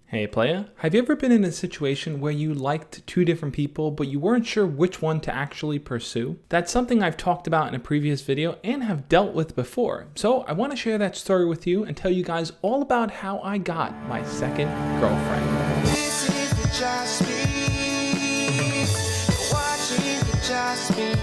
Hey playa, have you ever been in a situation where you liked two different people but you weren't sure which one to actually pursue? That's something I've talked about in a previous video and have dealt with before. So I want to share that story with you and tell you guys all about how I got my second girlfriend. This is the Just Me. You're watching the Just Me.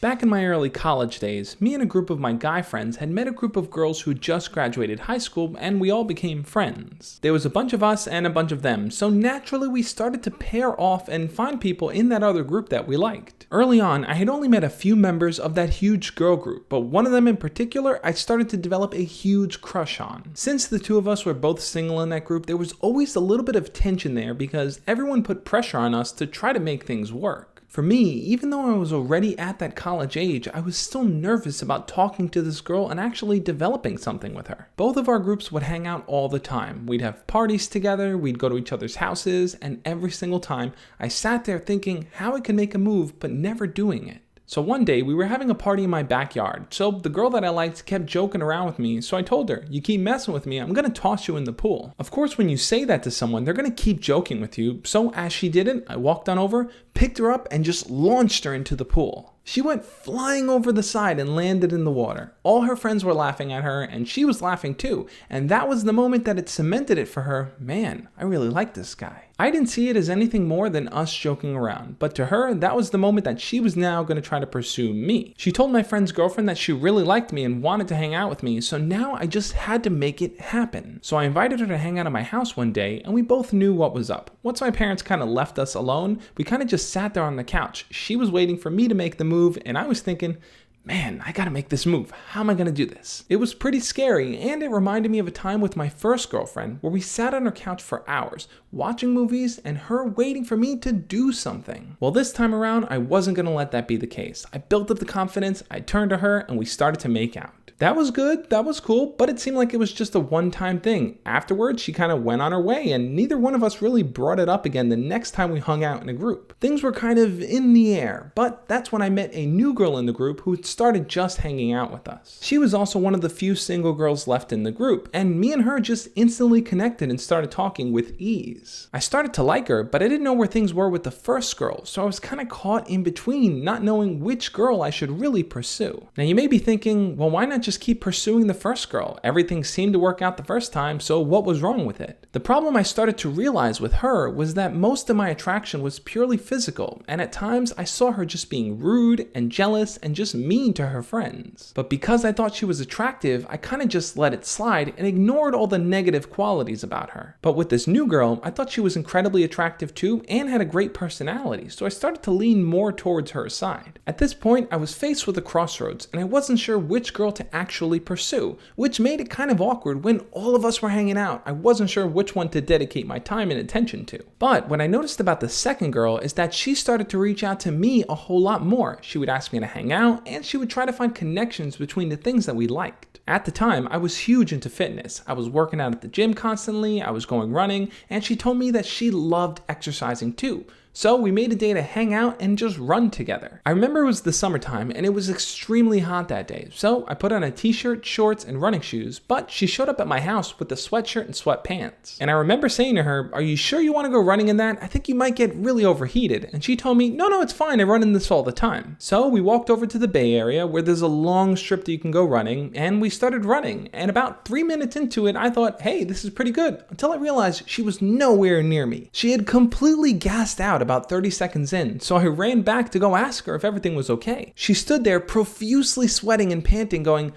Back in my early college days, me and a group of my guy friends had met a group of girls who just graduated high school and we all became friends. There was a bunch of us and a bunch of them, so naturally we started to pair off and find people in that other group that we liked. Early on, I had only met a few members of that huge girl group, but one of them in particular I started to develop a huge crush on. Since the two of us were both single in that group, there was always a little bit of tension there because everyone put pressure on us to try to make things work. For me, even though I was already at that college age, I was still nervous about talking to this girl and actually developing something with her. Both of our groups would hang out all the time. We'd have parties together, we'd go to each other's houses, and every single time I sat there thinking how I could make a move but never doing it. So one day we were having a party in my backyard, so the girl that I liked kept joking around with me, so I told her, "You keep messing with me, I'm gonna toss you in the pool." Of course, when you say that to someone, they're gonna keep joking with you, so as she did it, I walked on over, picked her up, and just launched her into the pool. She went flying over the side and landed in the water. All her friends were laughing at her, and she was laughing too, and that was the moment that it cemented it for her. Man, I really like this guy. I didn't see it as anything more than us joking around, but to her, that was the moment that she was now going to try to pursue me. She told my friend's girlfriend that she really liked me and wanted to hang out with me, so now I just had to make it happen. So I invited her to hang out at my house one day, and we both knew what was up. Once my parents kind of left us alone, we kind of just sat there on the couch. She was waiting for me to make the move, and I was thinking, man, I gotta make this move. How am I gonna do this? It was pretty scary, and it reminded me of a time with my first girlfriend where we sat on her couch for hours, watching movies and her waiting for me to do something. Well, this time around, I wasn't gonna let that be the case. I built up the confidence, I turned to her, and we started to make out. That was good, that was cool, but it seemed like it was just a one-time thing. Afterwards, she kind of went on her way, and neither one of us really brought it up again the next time we hung out in a group. Things were kind of in the air, but that's when I met a new girl in the group who started just hanging out with us. She was also one of the few single girls left in the group, and me and her just instantly connected and started talking with ease. I started to like her, but I didn't know where things were with the first girl, so I was kind of caught in between, not knowing which girl I should really pursue. Now you may be thinking, well, why not just keep pursuing the first girl? Everything seemed to work out the first time, so what was wrong with it? The problem I started to realize with her was that most of my attraction was purely physical, and at times I saw her just being rude and jealous and just mean to her friends. But because I thought she was attractive, I kind of just let it slide and ignored all the negative qualities about her. But with this new girl, I thought she was incredibly attractive too and had a great personality, so I started to lean more towards her side. At this point, I was faced with a crossroads, and I wasn't sure which girl to actually pursue, which made it kind of awkward when all of us were hanging out. I wasn't sure which one to dedicate my time and attention to. But what I noticed about the second girl is that she started to reach out to me a whole lot more. She would ask me to hang out, and she would try to find connections between the things that we liked. At the time, I was huge into fitness. I was working out at the gym constantly, I was going running, and she told me that she loved exercising too. So we made a day to hang out and just run together. I remember it was the summertime and it was extremely hot that day. So I put on a t-shirt, shorts, and running shoes, but she showed up at my house with a sweatshirt and sweatpants. And I remember saying to her, "Are you sure you want to go running in that? I think you might get really overheated." And she told me, No, it's fine. I run in this all the time." So we walked over to the Bay Area where there's a long strip that you can go running, and we started running. And about 3 minutes into it, I thought, hey, this is pretty good, until I realized she was nowhere near me. She had completely gassed out about 30 seconds in, so I ran back to go ask her if everything was okay. She stood there profusely sweating and panting, going,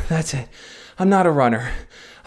"That's it. I'm not a runner.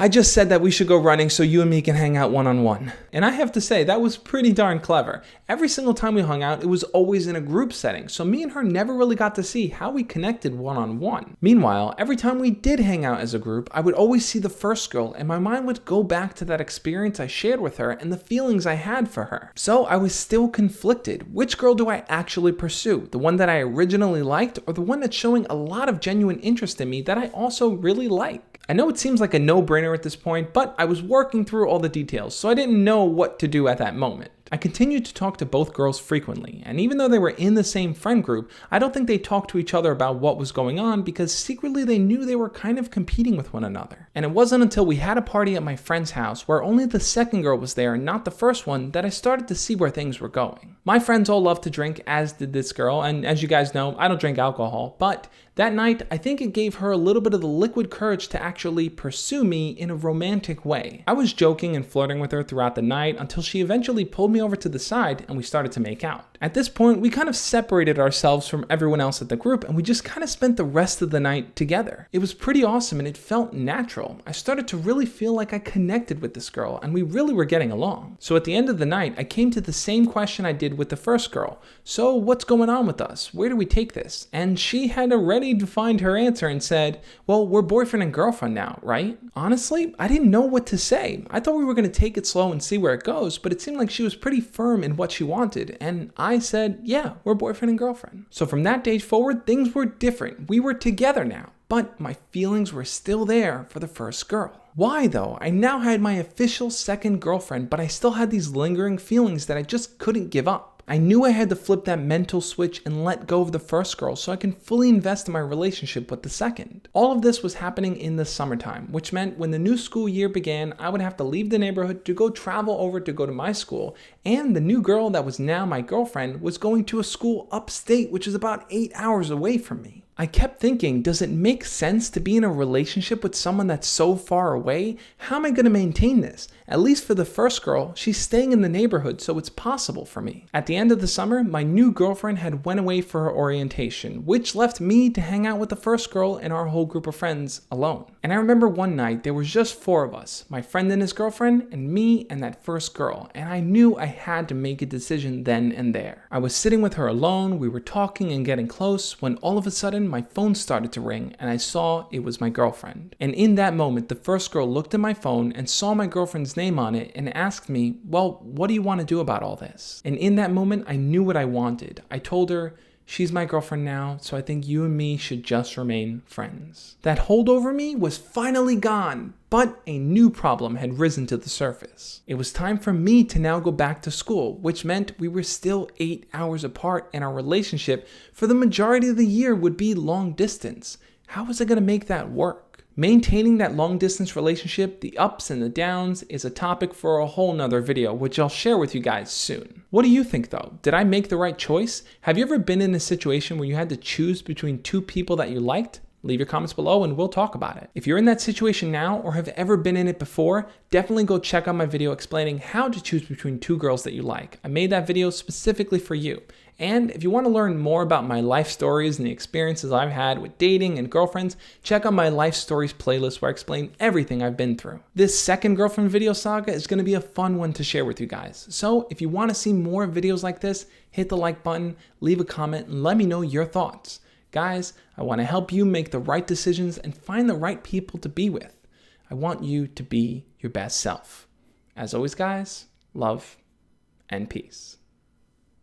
I just said that we should go running so you and me can hang out one-on-one." And I have to say, that was pretty darn clever. Every single time we hung out, it was always in a group setting, so me and her never really got to see how we connected one-on-one. Meanwhile, every time we did hang out as a group, I would always see the first girl, and my mind would go back to that experience I shared with her and the feelings I had for her. So I was still conflicted. Which girl do I actually pursue? The one that I originally liked, or the one that's showing a lot of genuine interest in me that I also really like? I know it seems like a no-brainer at this point, but I was working through all the details, so I didn't know what to do at that moment. I continued to talk to both girls frequently, and even though they were in the same friend group, I don't think they talked to each other about what was going on because secretly they knew they were kind of competing with one another. And it wasn't until we had a party at my friend's house where only the second girl was there and not the first one that I started to see where things were going. My friends all loved to drink, as did this girl, and as you guys know, I don't drink alcohol, but that night, I think it gave her a little bit of the liquid courage to actually pursue me in a romantic way. I was joking and flirting with her throughout the night until she eventually pulled me over to the side and we started to make out. At this point, we kind of separated ourselves from everyone else at the group and we just kind of spent the rest of the night together. It was pretty awesome and it felt natural. I started to really feel like I connected with this girl and we really were getting along. So at the end of the night, I came to the same question I did with the first girl. So what's going on with us? Where do we take this? And she had already defined her answer and said, well, we're boyfriend and girlfriend now, right? Honestly, I didn't know what to say. I thought we were going to take it slow and see where it goes, but it seemed like she was pretty firm in what she wanted. And I said, yeah, we're boyfriend and girlfriend. So from that day forward, things were different. We were together now, but my feelings were still there for the first girl. Why though? I now had my official second girlfriend, but I still had these lingering feelings that I just couldn't give up. I knew I had to flip that mental switch and let go of the first girl so I can fully invest in my relationship with the second. All of this was happening in the summertime, which meant when the new school year began, I would have to leave the neighborhood to go travel over to go to my school, and the new girl that was now my girlfriend was going to a school upstate, which is about 8 hours away from me. I kept thinking, does it make sense to be in a relationship with someone that's so far away? How am I going to maintain this? At least for the first girl, she's staying in the neighborhood, so it's possible for me. At the end of the summer, my new girlfriend had went away for her orientation, which left me to hang out with the first girl and our whole group of friends alone. And I remember one night, there was just 4 of us, my friend and his girlfriend, and me and that first girl, and I knew I had to make a decision then and there. I was sitting with her alone, we were talking and getting close, when all of a sudden, my phone started to ring and I saw it was my girlfriend. And in that moment, the first girl looked at my phone and saw my girlfriend's name on it and asked me, well, what do you want to do about all this? And in that moment, I knew what I wanted. I told her, she's my girlfriend now, so I think you and me should just remain friends. That hold over me was finally gone, but a new problem had risen to the surface. It was time for me to now go back to school, which meant we were still 8 hours apart and our relationship for the majority of the year would be long distance. How was I going to make that work? Maintaining that long distance relationship, the ups and the downs, is a topic for a whole nother video, which I'll share with you guys soon. What do you think though? Did I make the right choice? Have you ever been in a situation where you had to choose between 2 people that you liked? Leave your comments below and we'll talk about it. If you're in that situation now or have ever been in it before, definitely go check out my video explaining how to choose between 2 girls that you like. I made that video specifically for you. And if you want to learn more about my life stories and the experiences I've had with dating and girlfriends, check out my life stories playlist where I explain everything I've been through. This second girlfriend video saga is going to be a fun one to share with you guys. So if you want to see more videos like this, hit the like button, leave a comment, and let me know your thoughts. Guys, I want to help you make the right decisions and find the right people to be with. I want you to be your best self. As always, guys, love and peace.